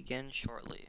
begin shortly.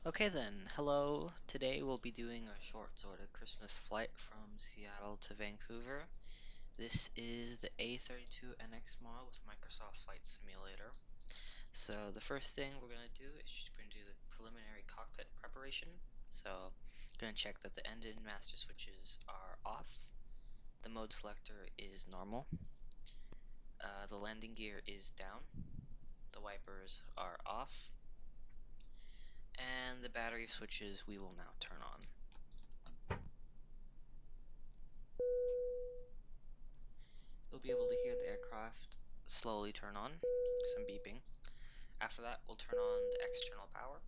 Okay then, hello. Today we'll be doing a short sort of Christmas flight from Seattle to Vancouver. This is the A32NX model with Microsoft Flight Simulator. So the first thing we're going to do is just going to do the preliminary cockpit preparation. So going to check that the engine master switches are off. The mode selector is normal. The landing gear is down. The wipers are off. And the battery switches we will now turn on. You'll be able to hear the aircraft slowly turn on, some beeping. After that, we'll turn on the external power.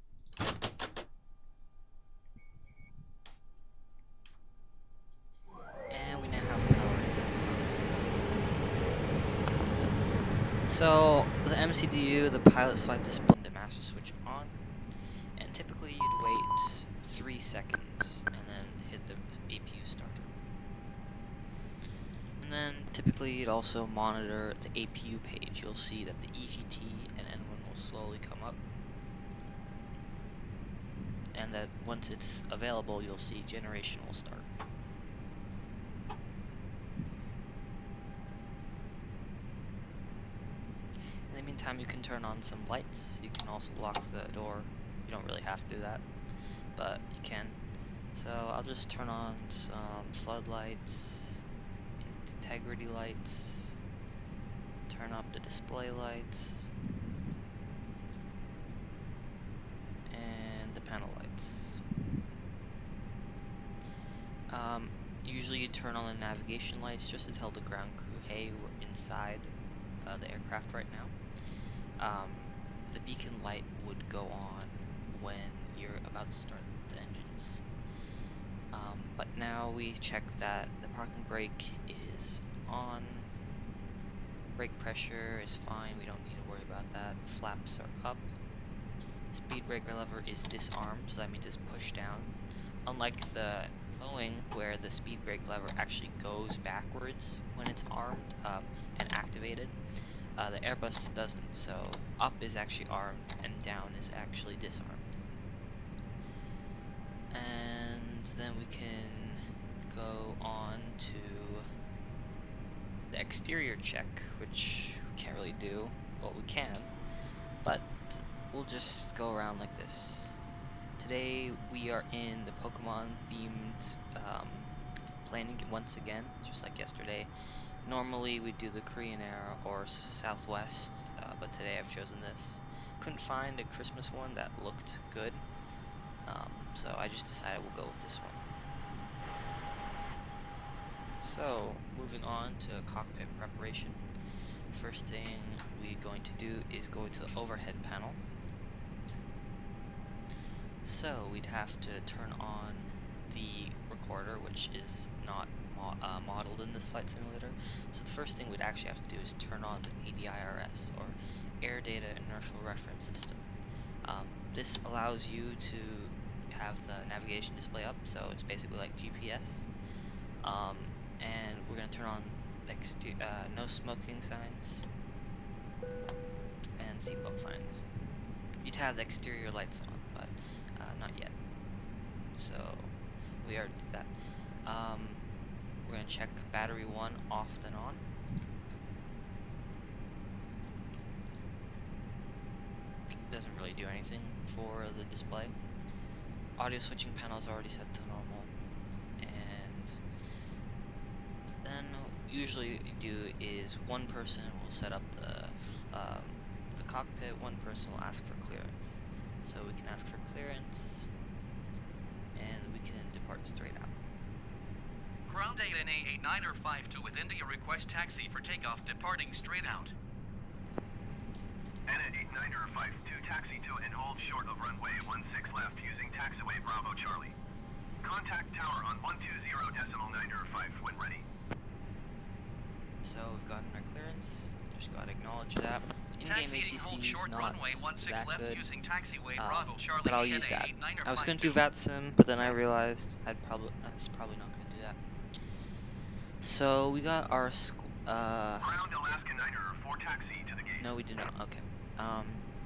And we now have power inside the cockpit. So, the MCDU, the pilot's flight display, the master switch on. And typically you'd wait 3 seconds and then hit the APU starter. And then typically you'd also monitor the APU page. You'll see that the EGT and N1 will slowly come up. And that once it's available, you'll see generation will start. In the meantime, you can turn on some lights. You can also lock the door. You don't really have to do that, but you can. So I'll just turn on some floodlights, integrity lights, turn up the display lights, and the panel lights. Usually you turn on the navigation lights just to tell the ground crew, hey, we're inside the aircraft right now. The beacon light would go on when you're about to start the engines. But now we check that the parking brake is on, brake pressure is fine, we don't need to worry about that, flaps are up, speed breaker lever is disarmed, so that means it's pushed down. Unlike the Boeing, where the speed brake lever actually goes backwards when it's armed and activated, the Airbus doesn't, so up is actually armed and down is actually disarmed. And then we can go on to the exterior check, which we can't really do. Well, we can, but we'll just go around like this. Today we are in the Pokemon themed planning once again, just like yesterday. Normally we do the Korean Air or Southwest, but today I've chosen this. Couldn't find a Christmas one that looked good, so I just decided we'll go with this one. So, moving on to cockpit preparation. First thing we're going to do is go to the overhead panel. So, we'd have to turn on the recorder, which is not modeled in this flight simulator. So the first thing we'd actually have to do is turn on the ADIRS, or Air Data Inertial Reference System. This allows you to have the navigation display up, so it's basically like GPS. And we're going to turn on the no smoking signs and seatbelt signs. You'd have the exterior lights on, but not yet. So we already did that. We're going to check battery 1 off and on. Doesn't really do anything for the display. Audio switching panel is already set to normal. And then usually what you do is one person will set up the cockpit, one person will ask for clearance. So we can ask for clearance, and we can depart straight out. Ground ANA 89er52 with India request taxi for takeoff departing straight out. ANA 89er52 taxi to and hold short of runway 16 left using taxiway Bravo Charlie. Contact tower on 120.9er5 when ready. So we've gotten our clearance, just gotta acknowledge that. In-game ATC is not that good, but I'll use that. I was gonna do VATSIM, but then I realized I was probably not gonna do that. So we got our Ground Alaska 9er 4 taxi to the gate. no, we did not. Okay.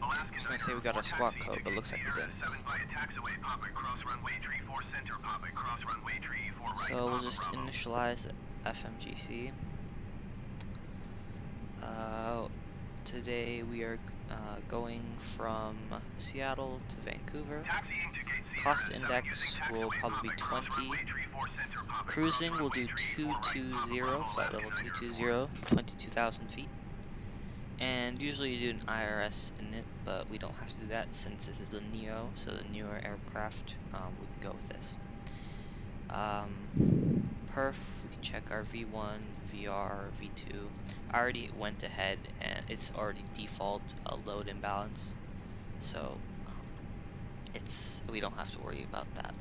Alaska was gonna say we got a squawk code, but looks like we didn't. 7 via taxiway, pop at cross runway tree 4 center, pop at cross runway tree 4 right. So we'll Papa just Bravo. initialize FMGC. Today we are going from Seattle to Vancouver. Taxiing to gate Sierra Cost 7 index using will taxiway, probably be pop at cross 20. runway tree 4 center, pop at Cruising cross will do runway tree 4 right. Papa 220, Bravo, flight level Alaska 220, 22,000 feet. And usually you do an IRS in it, but we don't have to do that since this is the NEO, so the newer aircraft, we can go with this. Perf, we can check our V1, VR, V2. I already went ahead and it's already default load imbalance, so we don't have to worry about that.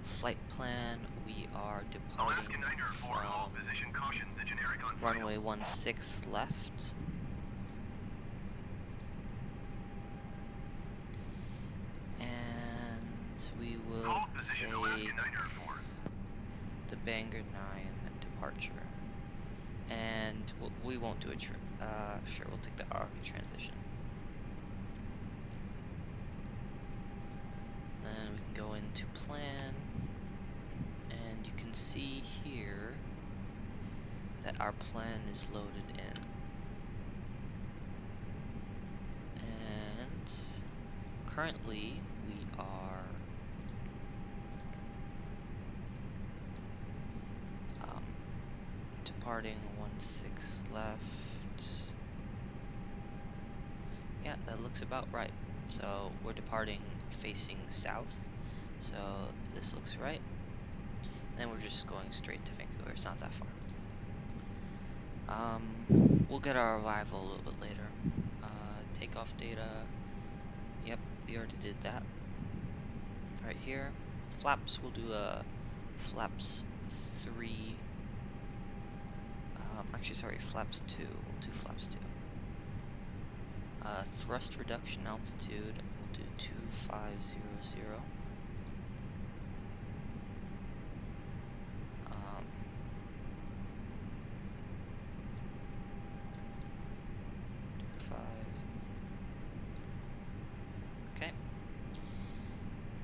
Flight plan, we are departing from position caution, the generic on runway 16 left. And we will take the Bangor 9 departure. And we won't do a sure, we'll take the Arc transition. Then we can go into plan, and you can see here that our plan is loaded in. And currently we are departing 16 left. Yeah, that looks about right. So we're departing facing south, so this looks right. And then we're just going straight to Vancouver. It's not that far. We'll get our arrival a little bit later. Takeoff data. Yep, we already did that. Right here. Flaps, we'll do flaps 3. Actually, sorry, flaps 2. We'll do flaps 2. Thrust reduction altitude, we'll do 2500. Okay.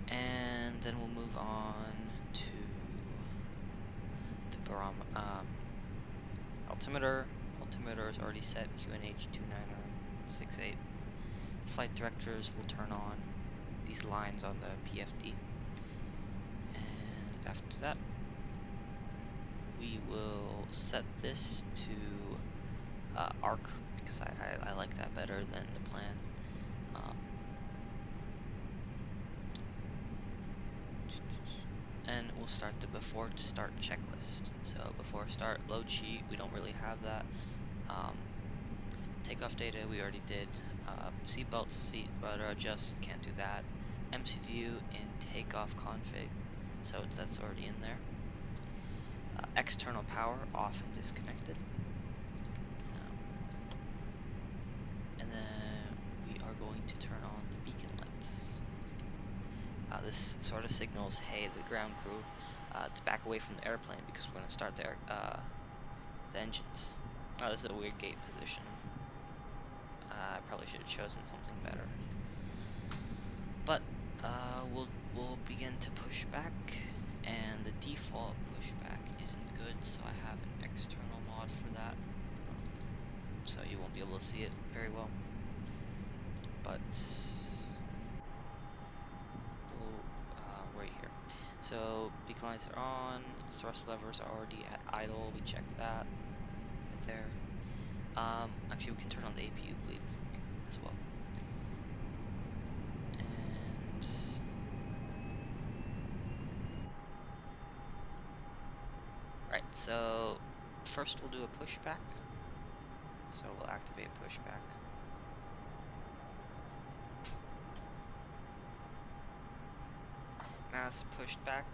And then we'll move on to the altimeter. Altimeter is already set, QNH 2968. Flight directors will turn on these lines on the PFD. And after that, we will set this to arc, because I like that better than the plan. And we'll start the before to start checklist. So before start, load sheet, we don't really have that. Takeoff data, we already did. Seatbelt, seat rudder adjust, can't do that. MCDU in takeoff config, so that's already in there. External power off and disconnected. And then we are going to turn on the beacon lights. This sort of signals, hey, the ground crew, to back away from the airplane because we're going to start the engines. Oh, this is a weird gate position. I probably should have chosen something better. But we'll begin to push back, and the default pushback isn't good, so I have an external mod for that. So you won't be able to see it very well. But right here. So beacon lights are on, thrust levers are already at idle, we checked that right there. Actually we can turn on the APU bleed as well. And right, so first we'll do a pushback. So we'll activate pushback. Now it's pushed back.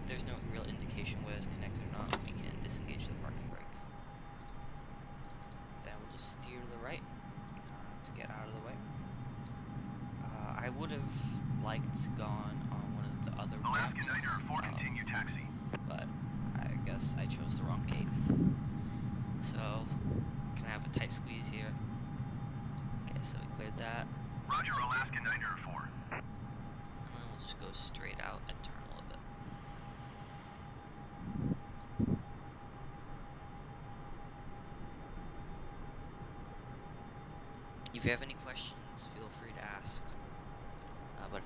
There's no real indication whether it's connected or not. We can disengage the parking brake. Then we'll just steer to the right to get out of the way. I would have liked gone on one of the other Alaska ramps, 904, continue taxi. but I guess I chose the wrong gate. So, can I have a tight squeeze here? Okay, so we cleared that. Roger, Alaska 904. And then we'll just go straight out and turn a little bit. If you have any questions, feel free to ask. But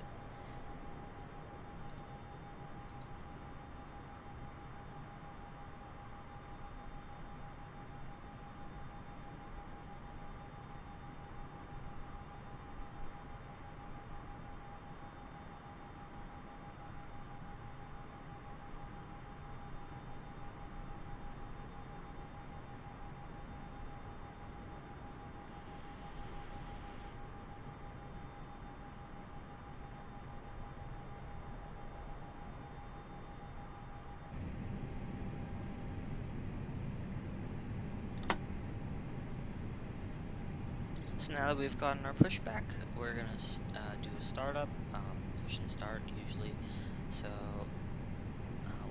so now that we've gotten our pushback, we're gonna do a startup, push and start usually. So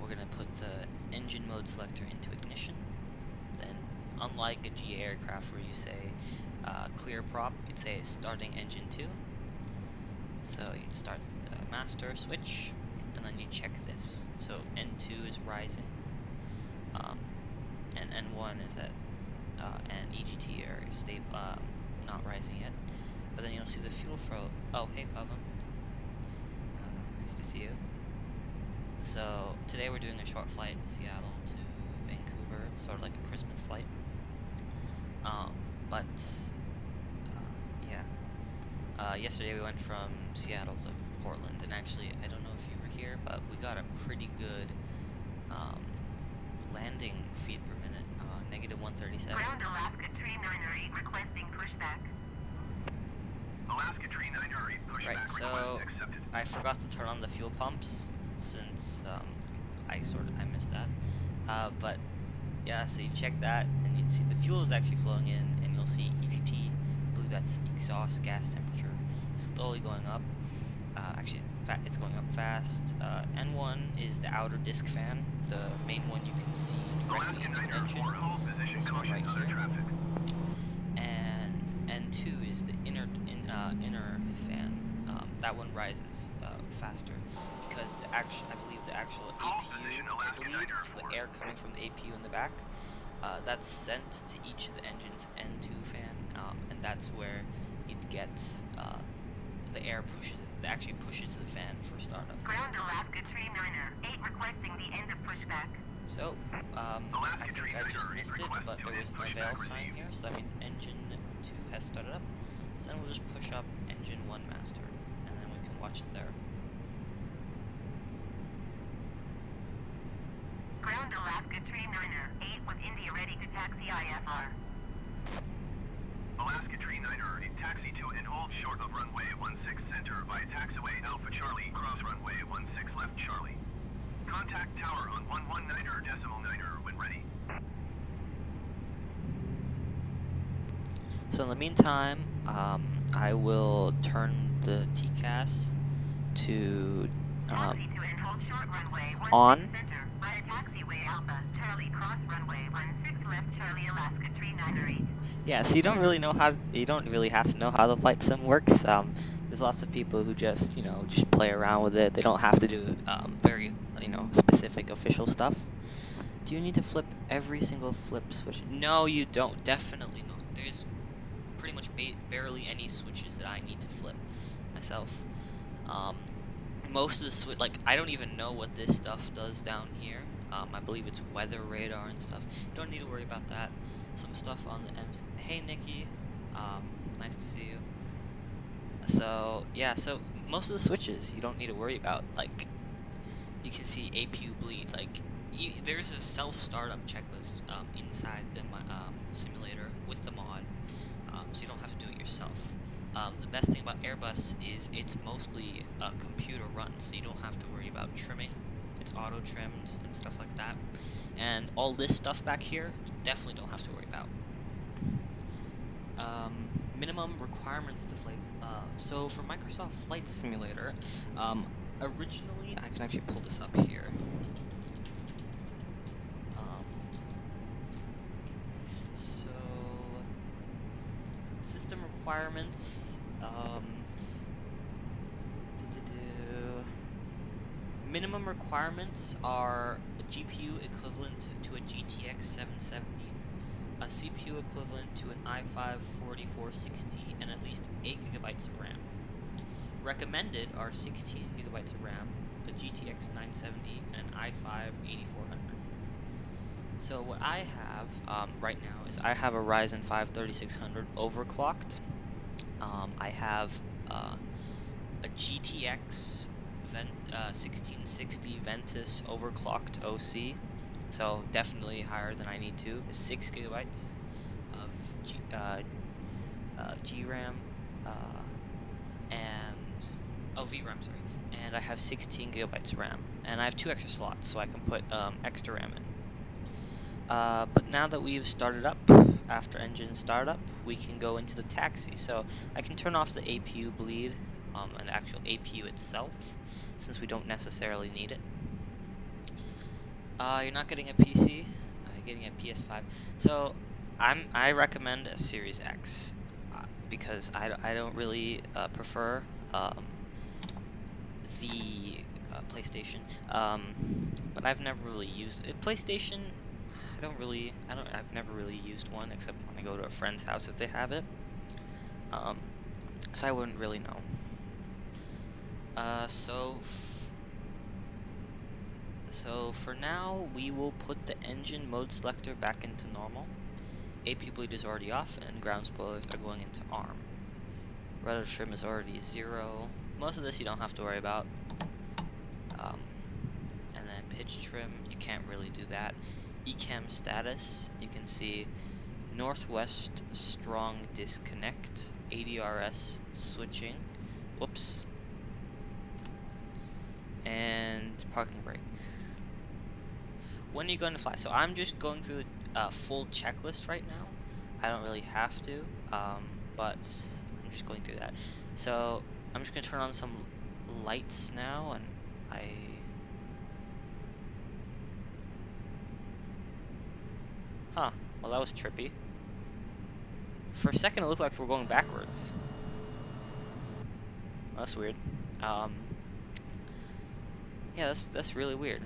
we're gonna put the engine mode selector into ignition. Then, unlike a GA aircraft where you say clear prop, you'd say starting engine 2. So you'd start the master switch, and then you check this. So N2 is rising, and N1 is at an EGT area, not rising yet. But then you'll see the fuel flow. Oh, hey Pavan. Nice to see you. So today we're doing a short flight Seattle to Vancouver, sort of like a Christmas flight. Yesterday we went from Seattle to Portland, and actually, I don't know if you were here, but we got a pretty good landing feet per minute, negative 137. Ground Alaska Tree 908 requesting pushback. Alaska Tree 908, pushback Right, so request accepted. I forgot to turn on the fuel pumps since I missed that. But yeah, so you check that, and you see the fuel is actually flowing in, and you'll see EGT. I believe that's exhaust gas temperature. It's slowly going up. Actually, it's going up fast. N1 is the outer disc fan, the main one you can see directly into an engine. This one right here. And N2 is the inner fan. That one rises faster because I believe the actual APU bleeds, so the air coming from the APU in the back, that's sent to each of the engine's N2 fan, and that's where you'd get the air actually pushes the fan for startup. Ground Alaska Tree 908 requesting the end of pushback. So, I think I just missed it, but there was no veil sign here, so that means engine 2 has started up. So then we'll just push up engine 1 master, and then we can watch it there. Ground Alaska Tree 908 with India ready to taxi IFR. Alaska Tree 908, taxi to and hold short of runway 16 center by taxiway Alpha Charlie, cross runway 16 left Charlie. Contact tower on 119.9 when ready. So in the meantime, I will turn the TCAS to Taxi to and hold short runway 16 on. center by taxiway Alpha Charlie, cross runway 16 left Charlie, Alaska Tree 908. Yeah, so you don't really have to know how the flight sim works. There's lots of people who just play around with it. They don't have to do very specific official stuff. Do you need to flip every single flip switch? No, you don't. Definitely not. There's pretty much barely any switches that I need to flip myself. Most of the I don't even know what this stuff does down here. I believe it's weather radar and stuff. You don't need to worry about that. Some stuff on the M's. Hey Nikki, nice to see you. So yeah, so most of the switches you don't need to worry about. Like, you can see APU bleed. Like, there's a self startup checklist inside the simulator with the mod, so you don't have to do it yourself. The best thing about Airbus is it's mostly computer run, so you don't have to worry about trimming. It's auto trimmed and stuff like that. And all this stuff back here, definitely don't have to worry about. Minimum requirements to flight. So for Microsoft Flight Simulator, originally, I can actually pull this up here. So system requirements. Minimum requirements are a GPU equivalent to a GTX 770, a CPU equivalent to an i5-4460, and at least 8 GB of RAM. Recommended are 16 GB of RAM, a GTX 970, and an i5-8400. So what I have right now is I have a Ryzen 5 3600 overclocked. I have a GTX 1660 Ventus overclocked OC, so definitely higher than I need to. It's 6 GB of GRAM and VRAM, sorry. And I have 16 GB RAM, and I have 2 extra slots, so I can put extra RAM in. But now that we've started up, after engine startup, we can go into the taxi. So I can turn off the APU bleed, and the actual APU itself, since we don't necessarily need it. You're not getting a PC, you're getting a PS5. So I recommend a Series X, because I don't really prefer the PlayStation. But I've never really used it. PlayStation, I've never really used one except when I go to a friend's house if they have it. So I wouldn't really know. So for now, we will put the engine mode selector back into normal. APU bleed is already off, and ground spoilers are going into ARM. Rudder trim is already 0. Most of this you don't have to worry about. And then pitch trim, you can't really do that. Ecam status, you can see northwest strong disconnect, ADRS switching, whoops, and parking brake. When are you going to fly? So I'm just going through the full checklist right now. I don't really have to, but I'm just going through that. So I'm just going to turn on some lights now, and well, that was trippy. For a second, it looked like we're going backwards. That's weird. Yeah, that's really weird.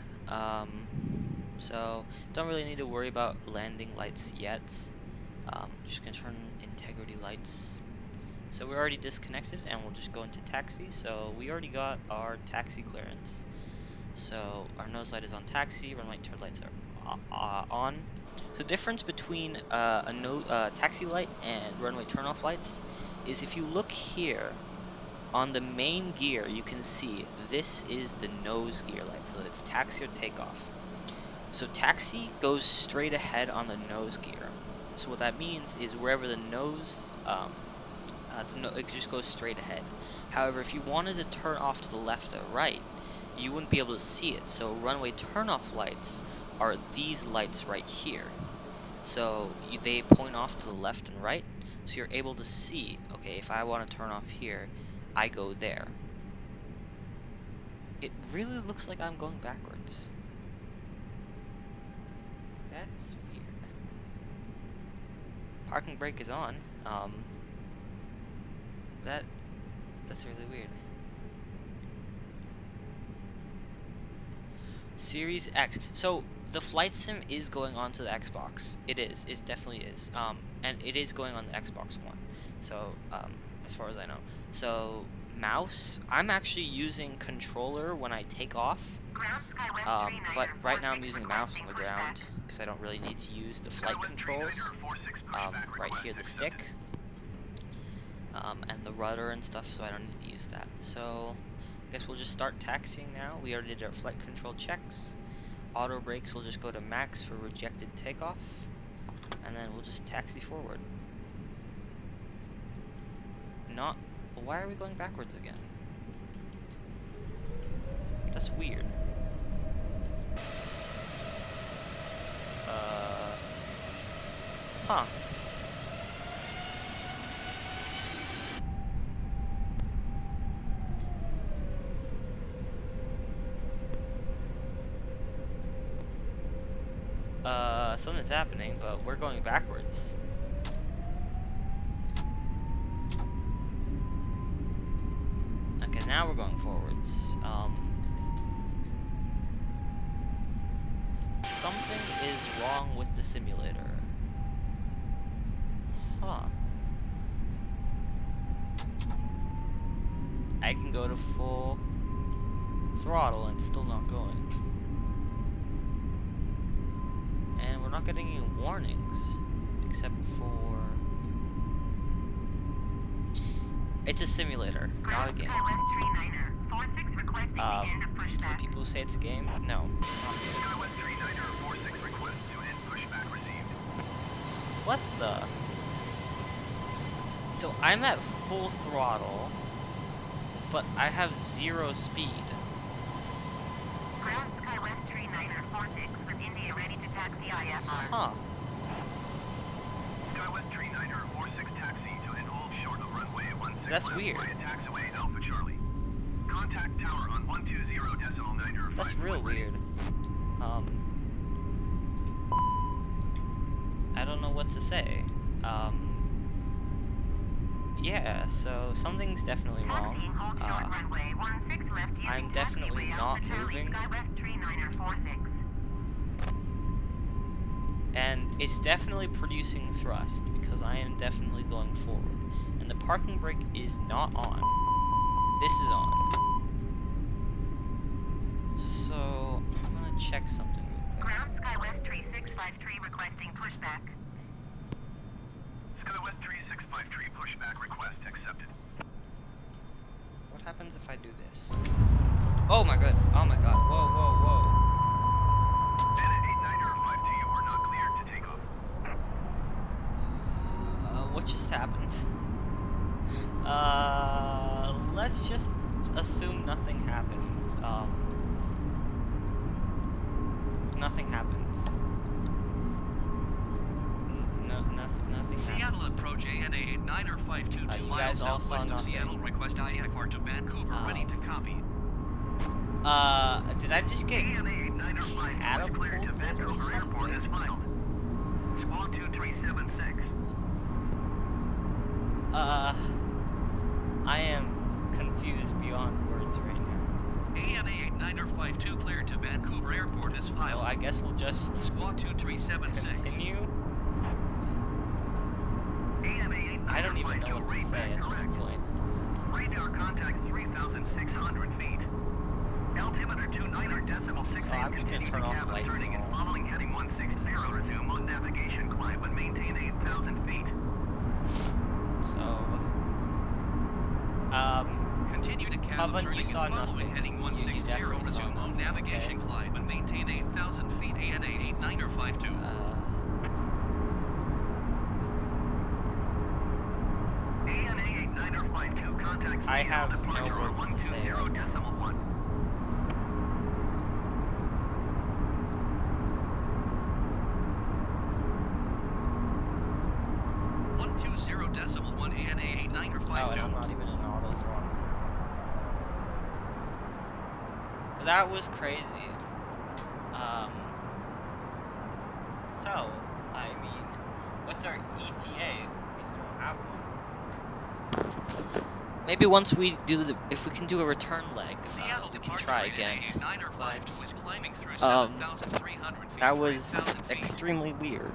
So don't really need to worry about landing lights yet. Just gonna turn integrity lights. So we're already disconnected, and we'll just go into taxi. So we already got our taxi clearance. So our nose light is on taxi, run light, turn lights are on. So the difference between a taxi light and runway turn-off lights is if you look here on the main gear, you can see this is the nose gear light, so it's taxi or takeoff. So taxi goes straight ahead on the nose gear. So what that means is wherever the nose, it just goes straight ahead. However, if you wanted to turn off to the left or right, you wouldn't be able to see it. So runway turn-off lights are these lights right here. So they point off to the left and right, so you're able to see, okay, if I want to turn off here, I go there. It really looks like I'm going backwards. That's weird. Parking brake is on. That's really weird. Series X. So the flight sim is going on to the Xbox. It is. It definitely is. And it is going on the Xbox One. So as far as I know. So mouse. I'm actually using controller when I take off. But right now I'm using mouse on the ground because I don't really need to use the flight controls. Right here, the stick. And the rudder and stuff, so I don't need to use that. So I guess we'll just start taxiing now. We already did our flight control checks. Auto brakes will just go to max for rejected takeoff, and then we'll just taxi forward. Why are we going backwards again? That's weird. Huh. Something's happening, but we're going backwards. now we're going forwards. Something is wrong with the simulator. Huh. I can go to full throttle and still not going. And we're not getting any warnings, except for... It's a simulator, not a game. To the people who say it's a game, no, it's not a game. Skywest 39er 46 request to end pushback received. What the? So I'm at full throttle, but I have 0 speed. Ground Skywest 39er 46 with India ready to taxi IFR. Huh. Skywest 39er 46 taxi to and hold short of runway 16 That's left weird. via taxiway Alpha Charlie. Contact tower on 120.9er. That's real weird. I don't know what to say. Yeah, so something's definitely wrong. Taxi and hold short runway 16 left using I'm definitely taxiway not Alpha Charlie, moving. Skywest 39er 46. And it's definitely producing thrust, because I am definitely going forward. And the parking brake is not on. This is on. So, I'm gonna check something real quick. Ground Skywest 3653 requesting pushback. Skywest 3653 pushback request accepted. What happens if I do this? Oh my god, whoa, whoa, whoa. Bennett 89er 52, you are not cleared to take off. What just happened? Let's just assume nothing happened. Nothing happened. Nothing Seattle happened. approach ANA 89er 522 You miles guys all saw southwest of nothing. Seattle. Request IFR to Vancouver. Ready to copy. Did I just get ANA 89er 52 is cleared to catapulted or Vancouver Airport as something? filed. Squawk 2376. I am confused beyond words right now. ANA 89er 52 cleared to Vancouver Airport as filed. So I guess we'll just Squawk 2376. continue. ANA 89er I don't even know 52 what to read say back at this correct. point. Radar contact 3,600 feet. Altimeter 29er decimal 6 So I'm just gonna turn off lights turning and and all. following heading 160. Resume on navigation climb but maintain 8,000 feet. So, Continue to Pavan, turning you and saw following nothing. heading You 160. definitely saw Resume on nothing, navigation okay. climb and maintain 8,000 feet. ANA 89er 52. ANA 89er 52 contact I have Seattle no departure on words to say 120 right now. decimal 1. 120.1 ANA 89er 52. Oh, and I'm not even in auto throttle. That was crazy. So, I mean, what's our ETA? I guess we don't have one. Maybe once we do if we can do a return leg, Seattle we can departure try ANA again. 89er 52 But, is climbing through um, 7,300 feet that to was 8,000 feet. extremely weird.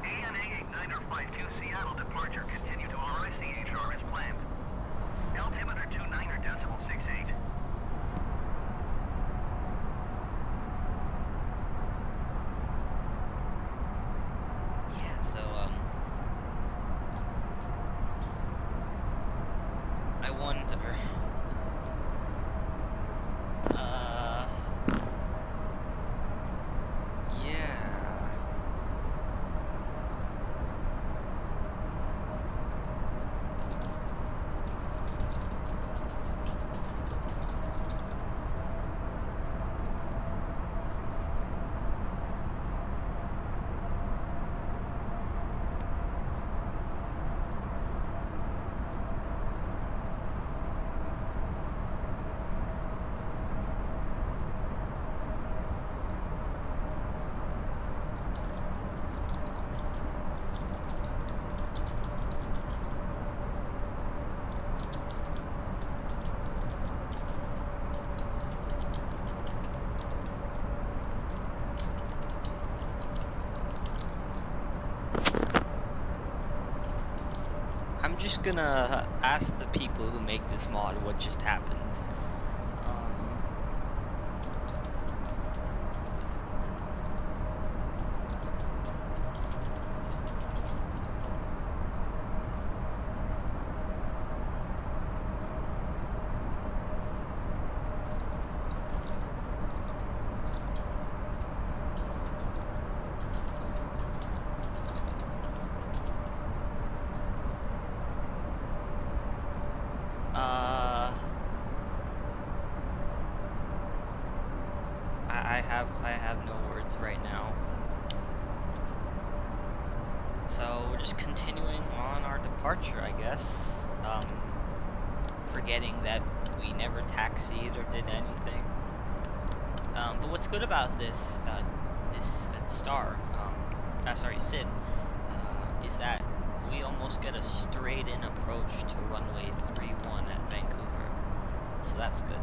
ANA 89er 52 Seattle departure continue to RICHR as planned. Altimeter 29er decimal 68. Yeah, so, I wonder, yeah, just gonna ask the people who make this mod what just happened. I have no words right now. So we're just continuing on our departure, I guess. Forgetting that we never taxied or did anything. But what's good about this SID, is that we almost get a straight-in approach to runway 31 at Vancouver. So that's good.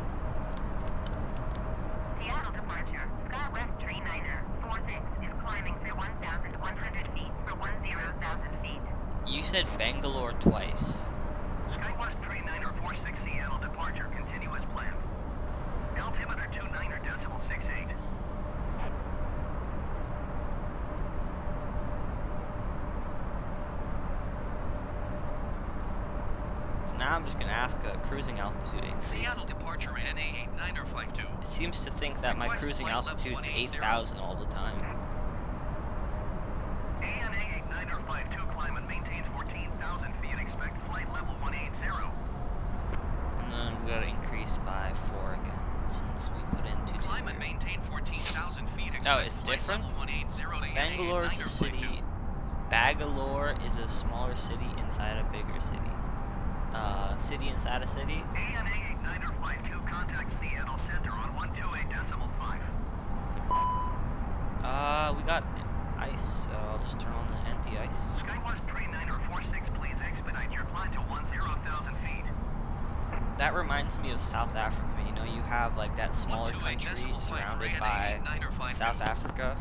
Seattle departure. SkyWest Dreamliner 46 is climbing through 1,100 feet for 10,000 feet. You said Bangalore twice. SkyWest 3946 Seattle departure continuous plan. Altimeter 29.68. So now I'm just gonna ask a cruising altitude increase. Seattle departure NA8952. It seems to think that my cruising altitude is 8,000 all the time. ANA 8952 climb and maintain 14,000 feet. Expect flight level 180. And then we gotta increase by 4 again, since we put in 220. Climb and maintain 14,000 feet. Oh, it's different? Bangalore is a city. Bangalore is a smaller city inside a bigger city. City inside a city. ANA 8952 contact Seattle Center on 128.5. We got ice, so I'll just turn on the anti-ice. SkyWest 3946, please expedite your climb to 10,000 feet. That reminds me of South Africa. You know, you have like that smaller country surrounded by South Africa.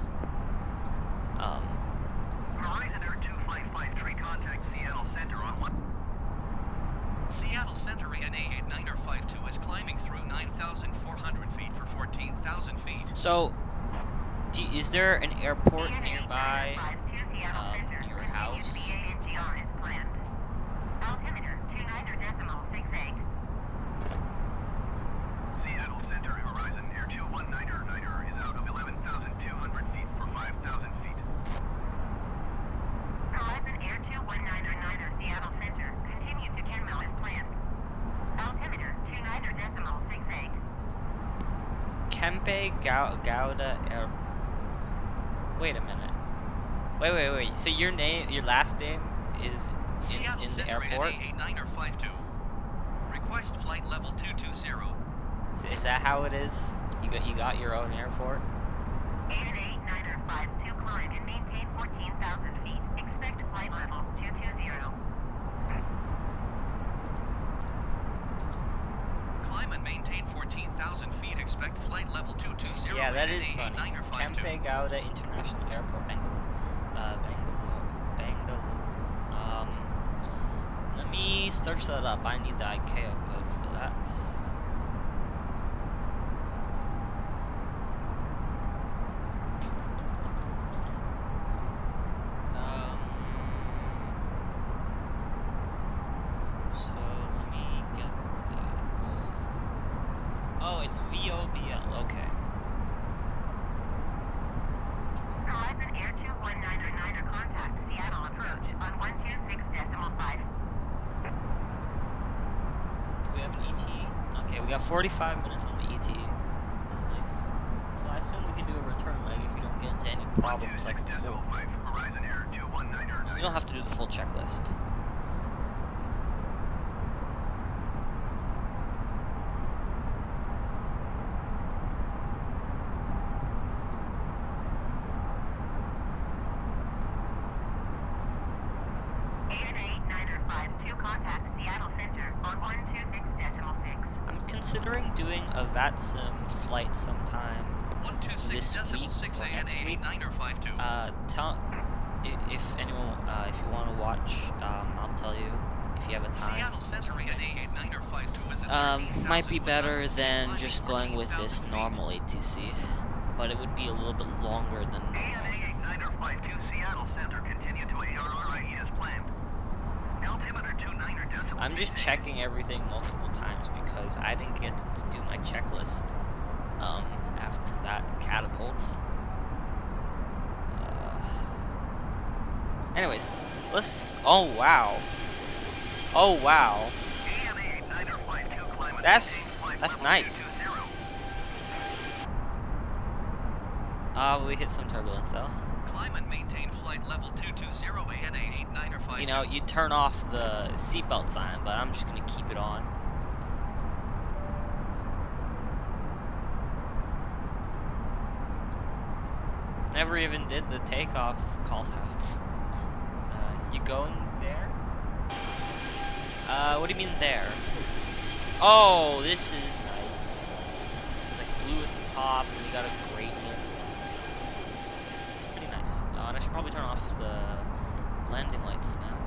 Horizon Air 2553 contact Seattle Center on 1. Seattle Center NA8952 is climbing through 9,400 feet for 14,000 feet. So, is there an airport nearby your house? Altimeter 29.68. Seattle Center Horizon Air 219er is out of 11,200 feet for 5,000 feet. Horizon Air 219er Seattle Center. Continue to Kenmel as planned. Altimeter 29.68. Kempe Gouda Air. Wait a minute. Wait. So your last name is in the airport? NA8952. Request flight level 220. Is that how it is? You got your own airport? ANA 952 climb and maintain 14,000 feet. Expect flight level 220. Climb and maintain 14,000 feet. Expect flight level 220. Yeah, that is funny. NA8952. Kempe Gouda International Airport, Bangalore. Let me search that up. I need the ICAO code for that. So let me get that. Oh, it's VOBL. Okay. Horizon Air 219er contact Seattle approach on 126.5. Do we have an ET? Okay, we got 45 minutes on the ET. That's nice. So I assume we can do a return leg if we don't get into any problems like before. 126.5 Horizon Air 219er. We don't have to do the full checklist. ANA 952 contact Seattle Center on 126.6. I'm considering doing a VATSIM flight sometime this week or next week. 126.952. Tell if anyone, if you want to watch, I'll tell you. if you have a time Seattle or Center something. an A8952 is at Might be better 13,100 than feet, just climbing going with 14,000 this feet. normal ATC, but it would be a little bit longer than normal. ANA 8952 Seattle Center, continue to ARRIE as planned. Altimeter 29 decibels. I'm just checking everything multiple times because I didn't get to do my checklist after that catapult. Anyways, let's. Oh wow! Oh wow! ANA 8952 climate That's maintain flight level nice. 220. We hit some turbulence though. Climb and maintain flight level 220 ANA 8952. You know, you turn off the seatbelt sign, but I'm just gonna keep it on. Never even did the takeoff callouts. You going there? What do you mean there? Oh, this is nice. This is like blue at the top, and you got a gradient. It's pretty nice. And I should probably turn off the landing lights now.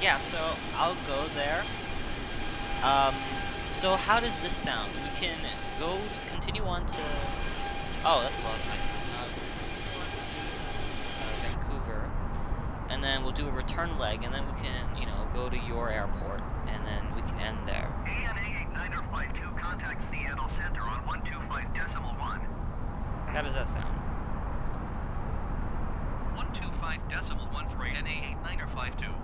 Yeah, so I'll go there. So how does this sound? We can continue on to. Oh, that's a lot of nice. Continue on to Vancouver, and then we'll do a return leg, and then we can, you know, go to your airport, and then we can end there. ANA 8952 contact Seattle Center on 125.1. How does that sound? 125.1 for ANA 8952.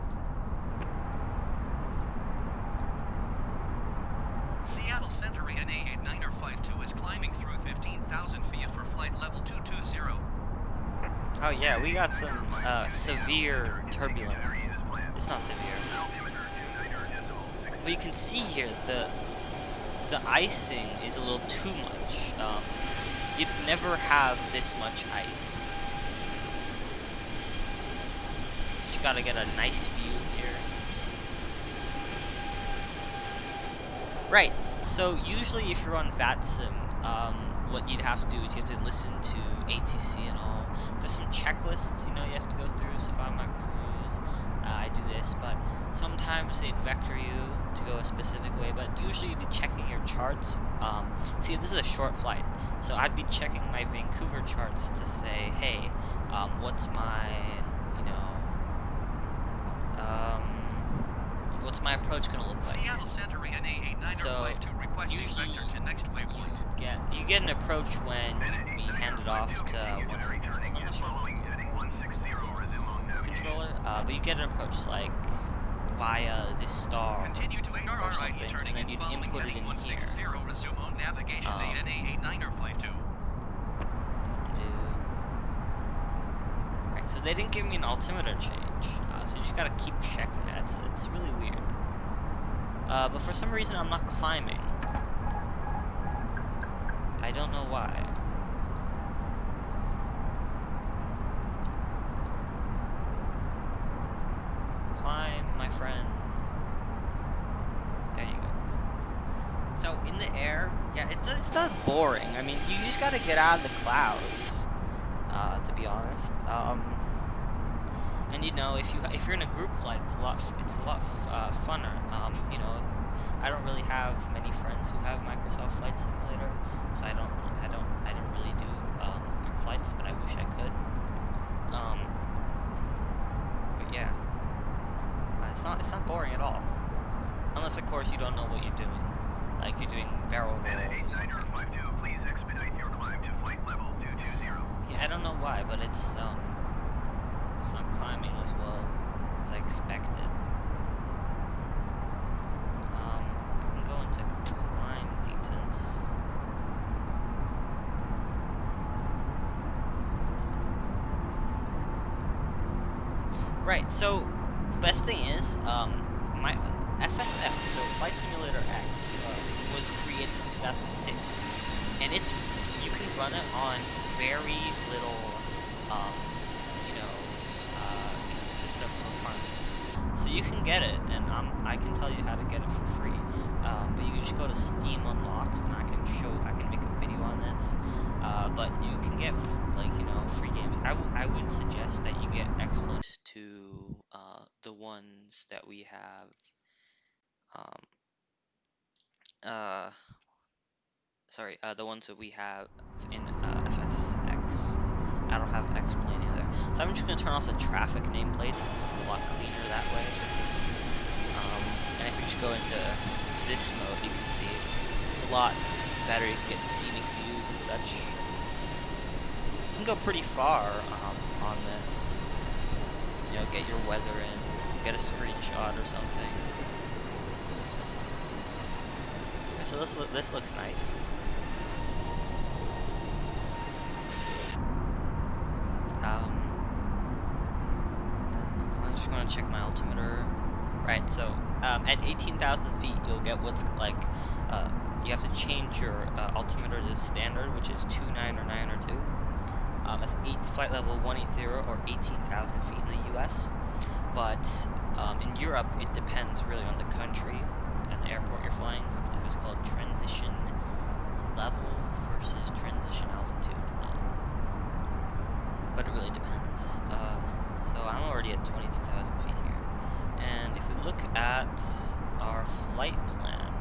Seattle Center ANA 8952 is climbing through 15,000 feet for flight level 220. Oh yeah, we got some severe turbulence. It's not severe, but you can see here the icing is a little too much. You'd never have this much ice. Just gotta get a nice view here. Right, so usually if you're on VATSIM, what you'd have to do is you have to listen to ATC and all. There's some checklists, you know, you have to go through. So if I'm on cruise, I do this, but sometimes they'd vector you to go a specific way, but usually you'd be checking your charts. See, this is a short flight, so I'd be checking my Vancouver charts to say, hey, what's my, you know, what's my approach gonna look like? Seattle Center ANA 8952 So requesting usually vector to next waypoint. you get an approach when you be handed off to one of the controller, but you get an approach like via this star Continue to or something, and then you'd input it in here. Resume on navigation ANA 8952. Right, so they didn't give me an altimeter change, so you just gotta keep checking that. It's really weird. But for some reason I'm not climbing. I don't know why. Climb, my friend. There you go. So in the air, yeah, it's not boring. I mean, you just gotta get out of the clouds, to be honest. And you know, if you're in a group flight, it's a lot funner. You know, I don't really have many friends who have Microsoft Flight Simulator, so I don't really do group flights, but I wish I could. But yeah, it's not boring at all, unless of course you don't know what you're doing, like you're doing barrel rolls. ANA 8952, please expedite your climb to flight level 220. Yeah, I don't know why, but it's not climbing as well as I expected. I'm going to climb detents. Right, so best thing is, my FSX, so Flight Simulator X, was created in 2006, and you can run it on very little, you know, system requirements. So you can get it, and I can tell you how to get it for free. But you just go to Steam Unlocked, and I can make a video on this. But you can get, like, you know, free games. I would would suggest that you get exposed to the ones that we have. Um, the ones that we have in FSX. I don't have X-Plane either. So I'm just going to turn off the traffic nameplates since it's a lot cleaner that way. And if we just go into this mode, you can see it's a lot better. You can get scenic views and such. You can go pretty far on this. You know, get your weather in, get a screenshot or something. So this looks nice. I'm just going to check my altimeter. Right, so at 18,000 feet, you'll get what's like, you have to change your altimeter to standard, which is 29 or 9 or 2. That's flight level 180 or 18,000 feet in the US. But in Europe, it depends really on the country and the airport you're flying. I believe it's called transition level versus transition altitude. But it really depends. So I'm already at 22,000 feet here. And if we look at our flight plan,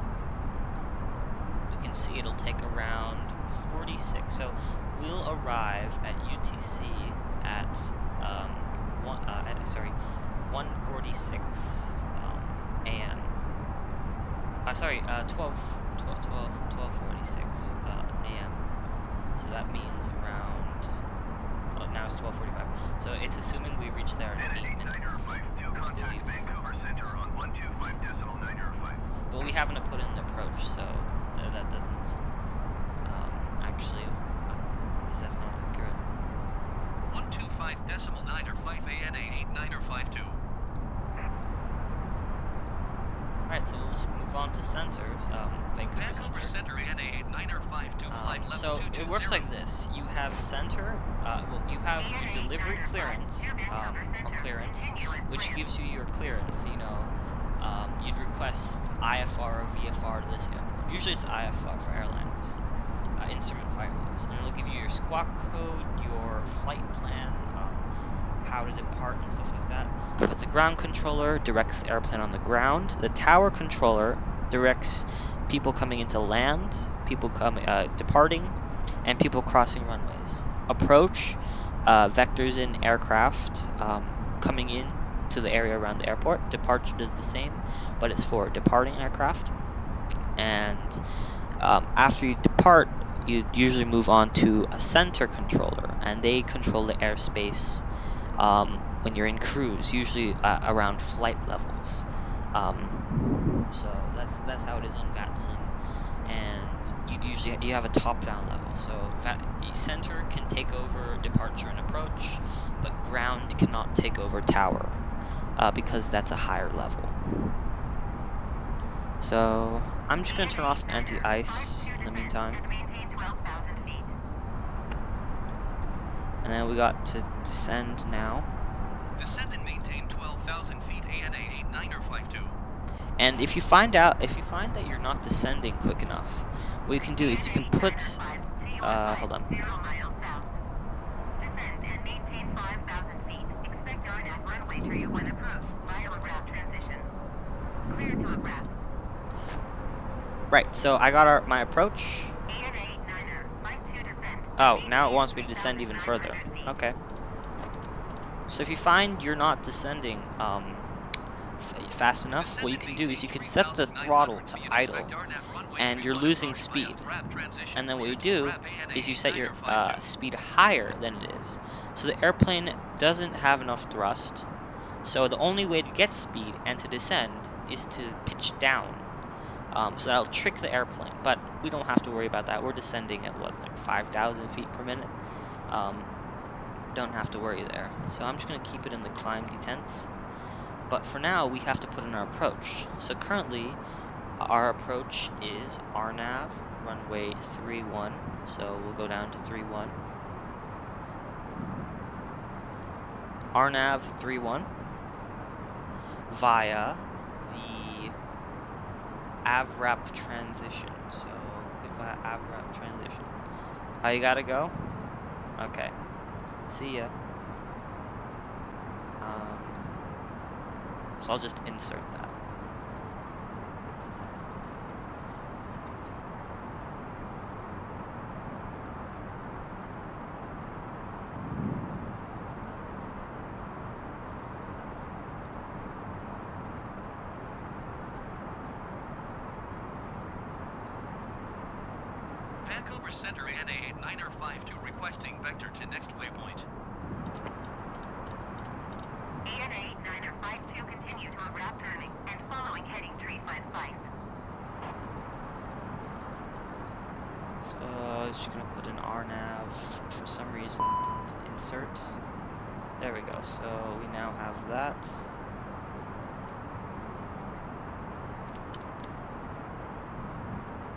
we can see it'll take around 46. So we'll arrive at UTC at 1:46 a.m. 12:46 a.m. So that means around. Well, now it's 12:45. So it's assuming we reach there in 8 minutes. But we haven't put in the approach, so that doesn't actually. That's not accurate. 125.9 ANA 89 or 52. Alright, so we'll just move on to centers. Vancouver Center. ANA 89 or 52. So it works like this. You have center. You have your delivery clearance, or clearance, which gives you your clearance. You know, you'd request IFR or VFR to this airport. Usually it's IFR for airliners. Instrument flight rules, and it'll give you your squawk code, your flight plan, how to depart and stuff like that. But the ground controller directs the airplane on the ground. The tower controller directs people coming into land, people departing, and people crossing runways. Approach vectors in aircraft coming in to the area around the airport. Departure does the same, but it's for departing aircraft. And after you depart, you usually move on to a center controller, and they control the airspace when you're in cruise, usually around flight levels. So that's how it is on VATSIM, and you have a top-down level. So center can take over departure and approach, but ground cannot take over tower because that's a higher level. So I'm just going to turn off anti-ice in the meantime. And then we got to descend now. Descend and maintain 12,000 feet ANA 89 or 52. And if you find that you're not descending quick enough, what you can do is you can put hold on. Descend and maintain 5,000 feet. Expect RNAV runway tree when approved. Mile-a-wrap transition. Clear to a wrap. Right, so I got my approach. Oh, now it wants me to descend even further. Okay. So if you find you're not descending fast enough, what you can do is you can set the throttle to idle, and you're losing speed. And then what you do is you set your speed higher than it is. So the airplane doesn't have enough thrust. So the only way to get speed and to descend is to pitch down. So that'll trick the airplane, but we don't have to worry about that. We're descending at like 5,000 feet per minute. Don't have to worry there. So I'm just going to keep it in the climb detent. But for now, we have to put in our approach. So currently, our approach is RNAV, runway 31. So we'll go down to 31. RNAV 31 via the AVRAP transition. So click via AVRAP transition. How you gotta go? Okay. See ya. So I'll just insert that. Vancouver Center ANA8952 requesting vector to next waypoint. ANA 952 continue to a wrap turning and following heading 355. So just gonna put an RNAV. For some reason, didn't insert. There we go. So we now have that.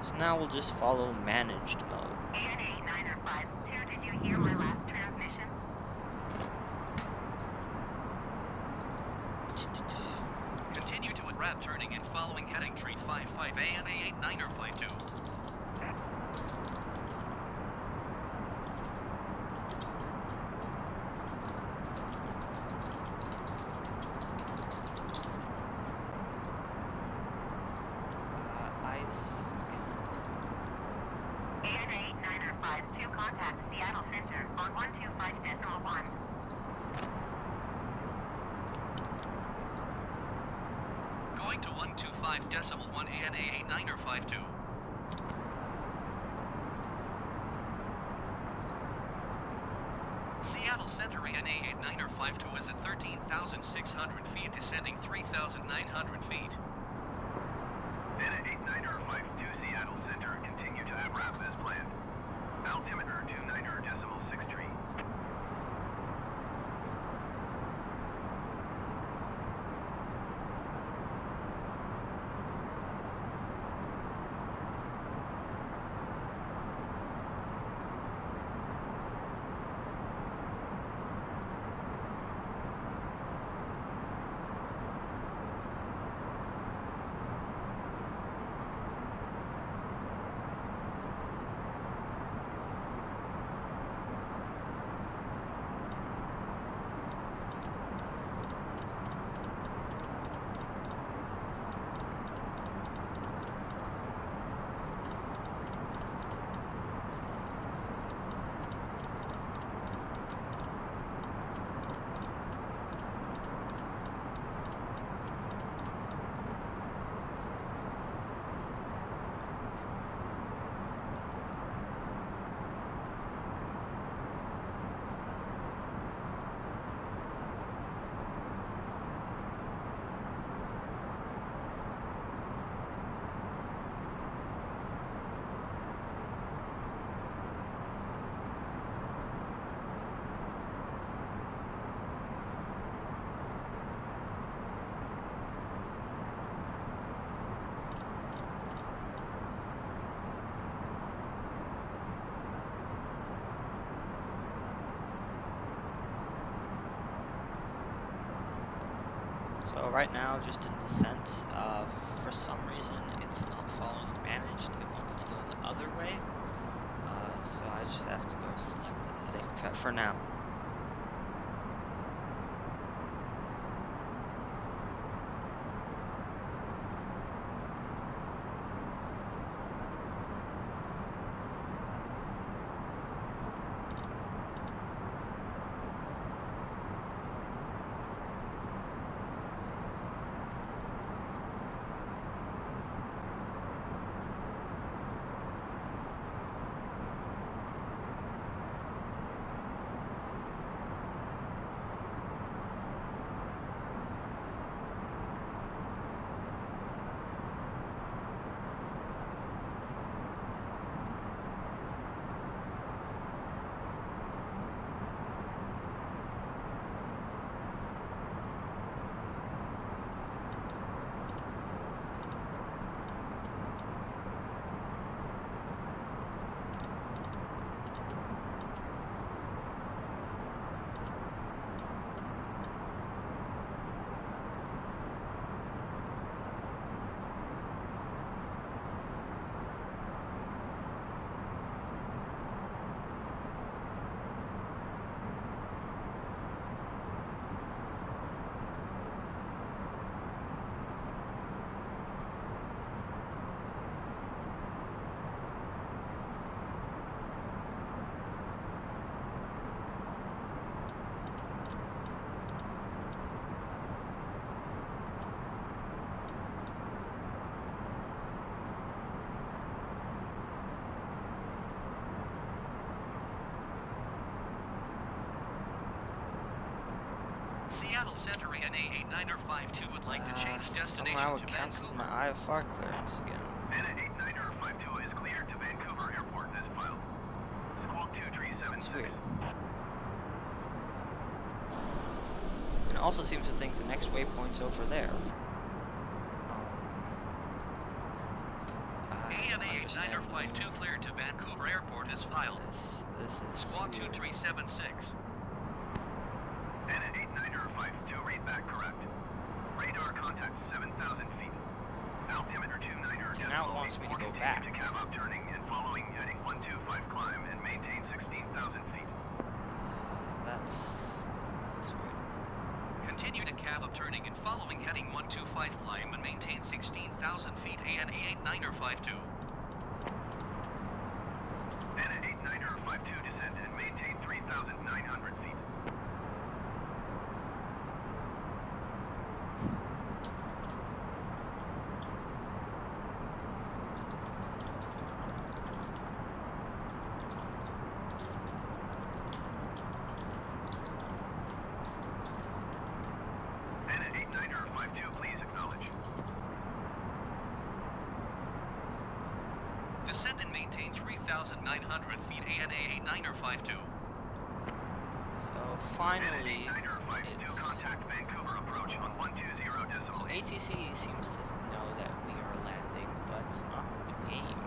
So now we'll just follow managed mode. ANA 952, did you hear my last transmission? Continue to a wrap turning and following heading 355 ANA8952. Ice. ANA 952, contact Seattle Center on 125.1. Going to 125.1 ANA8952. Seattle Center ANA8952 is at 13,600 feet, descending 3,900 feet. ANA8952 Seattle Center, continue to ABRAP as planned. Altimeter 29.63. So right now, just in descent, for some reason, it's not following managed. It wants to go the other way. So I just have to go selected heading for now. Seattle Center ANA8952 would like to change destination Somehow to it canceled Vancouver. my IFR clearance again. ANA8952 is cleared to Vancouver Airport as filed. Squawk 2376. That's weird. And it also seems to think the next waypoint's over there. I don't understand. ANA8952 cleared to Vancouver Airport as filed. This is Squawk weird. 2376. ANA8952, read back correct. Radar contact 7,000 feet. Altimeter 29er. See, now it wants me to go back. To cab up turning and following heading 125 climb and maintain 16,000 feet. That's weird. Continue to cab up turning and following heading 125 climb and maintain 16,000 feet. ANA8952. ANA8952 descend and maintain 3,900 feet. ANA8952, please acknowledge. Descend and maintain 3,900 feet. ANA8952. So finally, ANA8952, it's... contact Vancouver approach on 120 So decimal. ATC seems to know that we are landing, but it's not the game.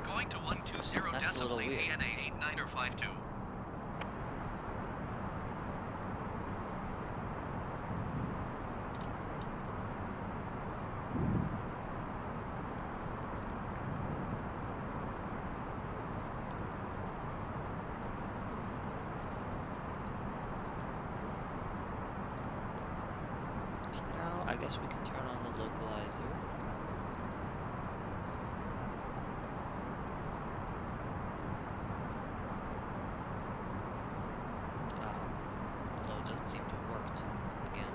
Going to 120 That's a little decimal. weird. ANA8952. So now I guess we can turn on the localizer. Although it doesn't seem to have worked again.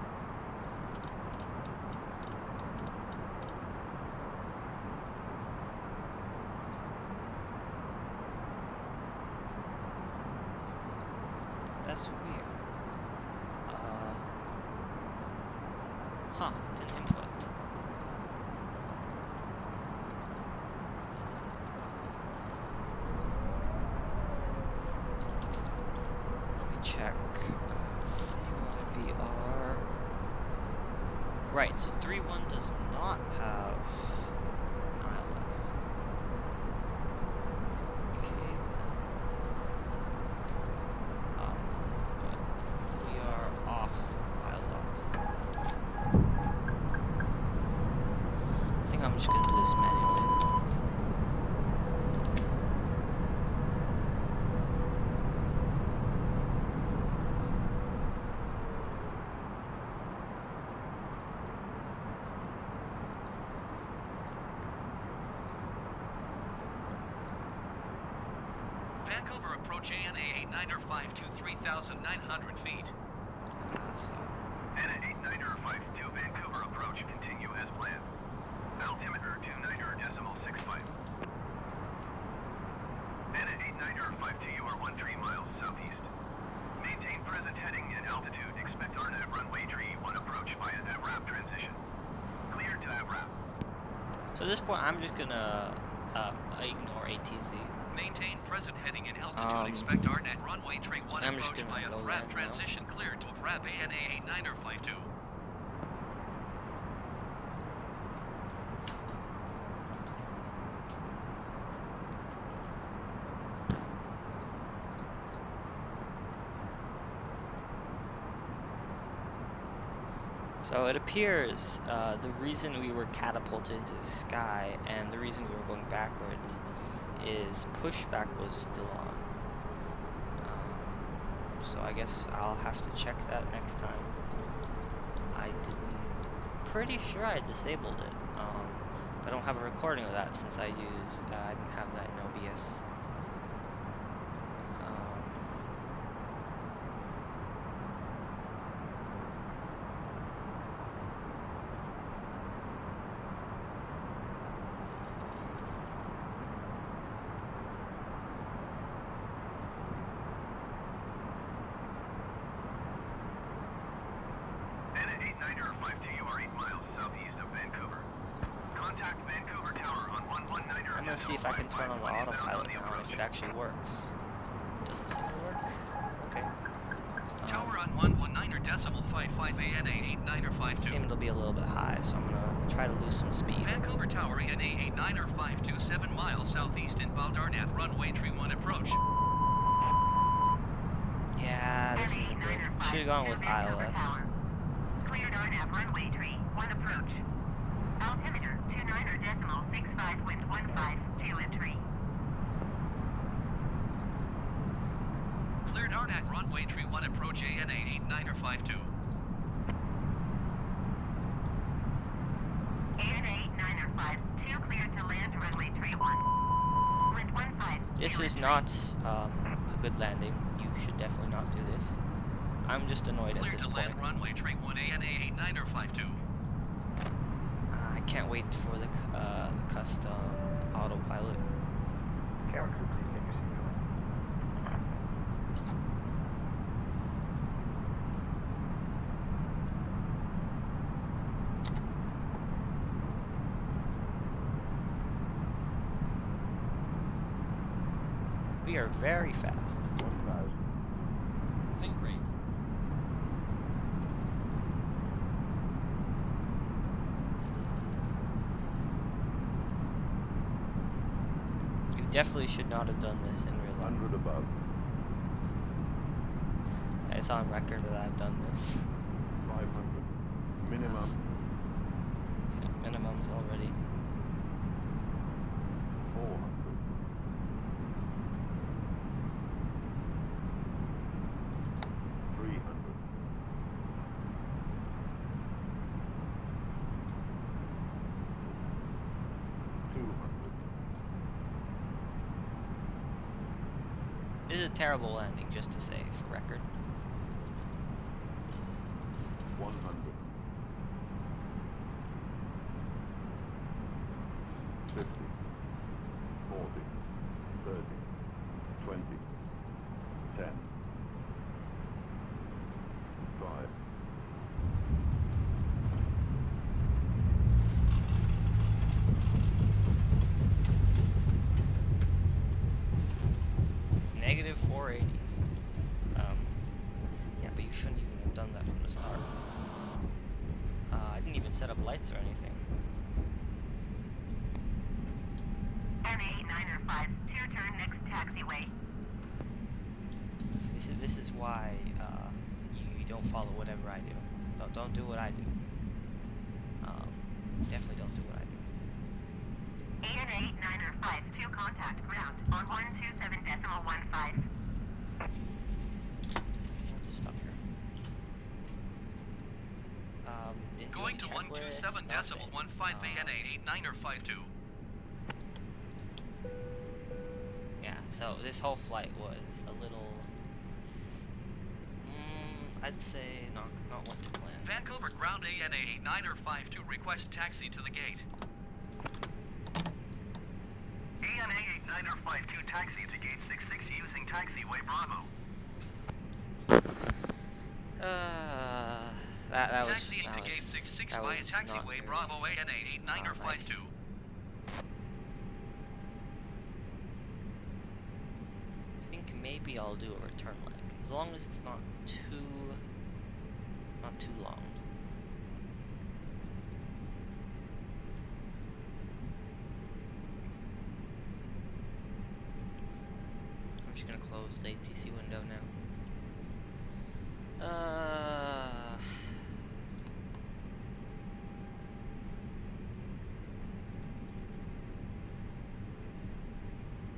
That's weird. Huh, it's an input. Let me check. CYVR. Right, so 3.1 does not have ILS. Okay then. But we are off by a lot. I think I'm just gonna do this manually. Vancouver approach ANA8952 3,900 feet. Awesome. ANA8952, Vancouver approach, continue as planned. Altimeter 29er decimal 65. ANA8952, you are 13 miles southeast. Maintain present heading and altitude. Expect RNAV runway tree 1 approach via AVRAP transition. Cleared to AVRAP. So at this point, I'm just gonna ignore ATC. Maintain present heading and altitude. Expect RNAV runway tree 1 I'm just approach gonna via go RAP land now. transition cleared to RAP ANA8952. So it appears the reason we were catapulted into the sky and the reason we were going backwards is pushback was still on. So I guess I'll have to check that next time. Pretty sure I disabled it. I don't have a recording of that since I didn't have that in OBS. 952, you are 8 miles southeast of Vancouver. Contact Vancouver Tower on 119er. I'm gonna see if I can turn on the autopilot now and if it actually works. Doesn't seem to work. Okay. Tower on 119.55 ANA 8952. Seem to be a little bit high, so I'm gonna try to lose some speed. Vancouver Tower ANA 8952, 7 miles southeast in Baldarnat, runway 31 approach. Yeah, this isn't good. Should have gone with ILS. Cleared RNAV runway 31 approach. Altimeter 29.65, wind 15, entry. Cleared RNAV runway 31 approach ANA 8952. ANA 8952, cleared to land runway 31. Wind 15. This is not a good landing. You should definitely not do this. I'm just annoyed at Cleared this to point. land runway 31 ANA 8952. I can't wait for the custom autopilot. Camera crew, please take your seat. We are very fast. 1,000. Sync rate. You definitely should not have done this in real life. 100 above. It's on record that I've done this. 500. Minimum. Yeah, minimums already. 400. 300. 200. This is a terrible landing, just to say, for record. 100. 50. 40. 30. 20. 10. 5. Negative 480. Yeah, but you shouldn't even have done that from the start. I didn't even set up lights or anything. NA 8952, turn next taxiway. This is why you don't follow whatever I do. Don't do what I do. Definitely don't do what I do. ANA 8952, contact ground on 127.15. We'll just stop here. Didn't do Going any to checklists, 127.15 nothing. ANA 8952. Yeah, so this whole flight was a little, I'd say not what to plan. Vancouver ground ANA 8952, request taxi to the gate. ANA 8952, taxi to gate 66 using taxiway Bravo. That was Taxiing to gate 66 that via was not taxiway very, Bravo ANA 8952. nice. I think maybe I'll do a return leg, as long as it's not too long. I'm just gonna close the ATC window now.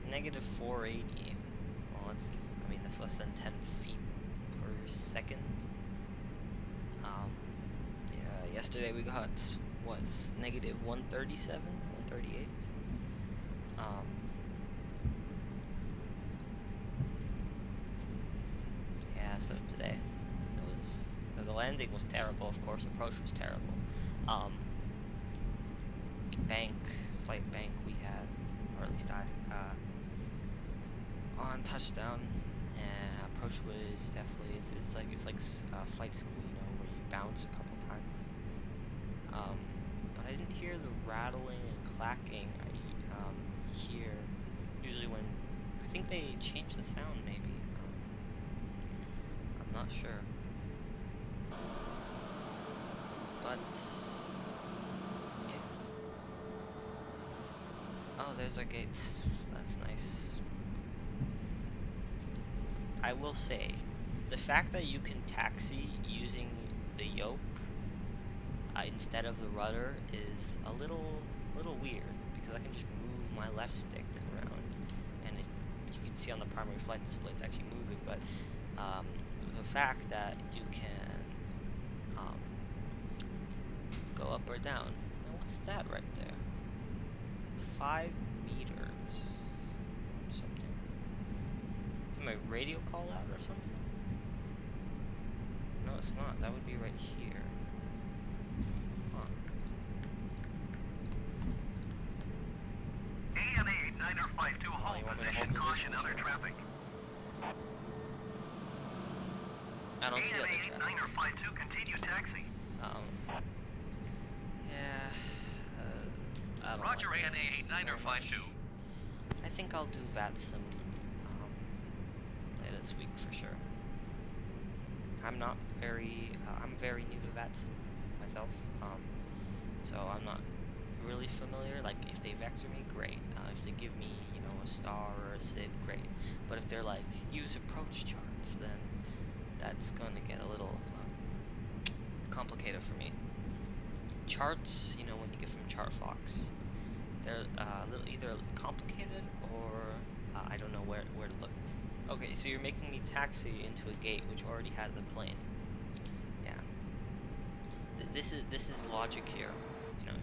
Negative 480. Well, that's less than 10 feet per second. Yeah, yesterday we got, what, negative 137, 138. Yeah, so today, the landing was terrible, of course, approach was terrible. Slight bank we had, or at least I, on touchdown, and approach was definitely, it's like flight school, you know, where you bounce a couple times. hear the rattling and clacking I hear usually when I think they change the sound maybe. I'm not sure. But yeah. Oh, there's our gate. That's nice. I will say, the fact that you can taxi using the yoke instead of the rudder is a little weird because I can just move my left stick around, and you can see on the primary flight display it's actually moving. But the fact that you can go up or down. Now what's that right there? 5 meters. Something. Did my radio call out or something? No, it's not. That would be right here. Huh. AMA-8952, hold you want me to position, hold caution, position? other traffic. I don't see other traffic. AMA-8952, continue taxi. Yeah. I don't Roger, like this very much. ANA-8952. I think I'll do VATSIM later this week for sure. I'm very new to VATSIM myself, so I'm not really familiar. Like, if they vector me, great. If they give me, a star or a SID, great. But if they're like, use approach charts, then that's going to get a little complicated for me. Charts, when you get from ChartFox, they're either complicated or I don't know where to look. Okay, so you're making me taxi into a gate which already has a plane. Yeah. This is logic here.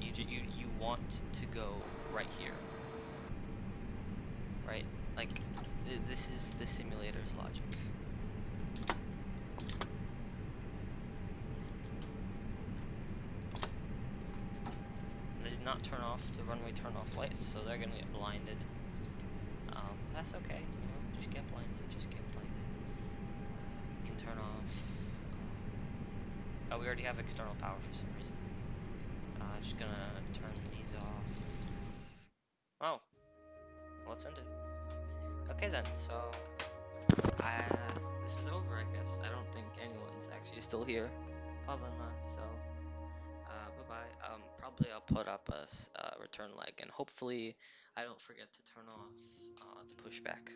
You want to go right here, right? Like this is the simulator's logic. They did not turn off the runway turn-off lights, so they're gonna get blinded. That's okay. Just get blinded. Just get blinded. You can turn off. Oh, we already have external power for some reason. Just gonna turn these off. Oh, well, it's ended. Okay then, so this is over, I guess. I don't think anyone's actually still here. Probably not. So, bye-bye. Probably I'll put up a return leg, and hopefully I don't forget to turn off the pushback.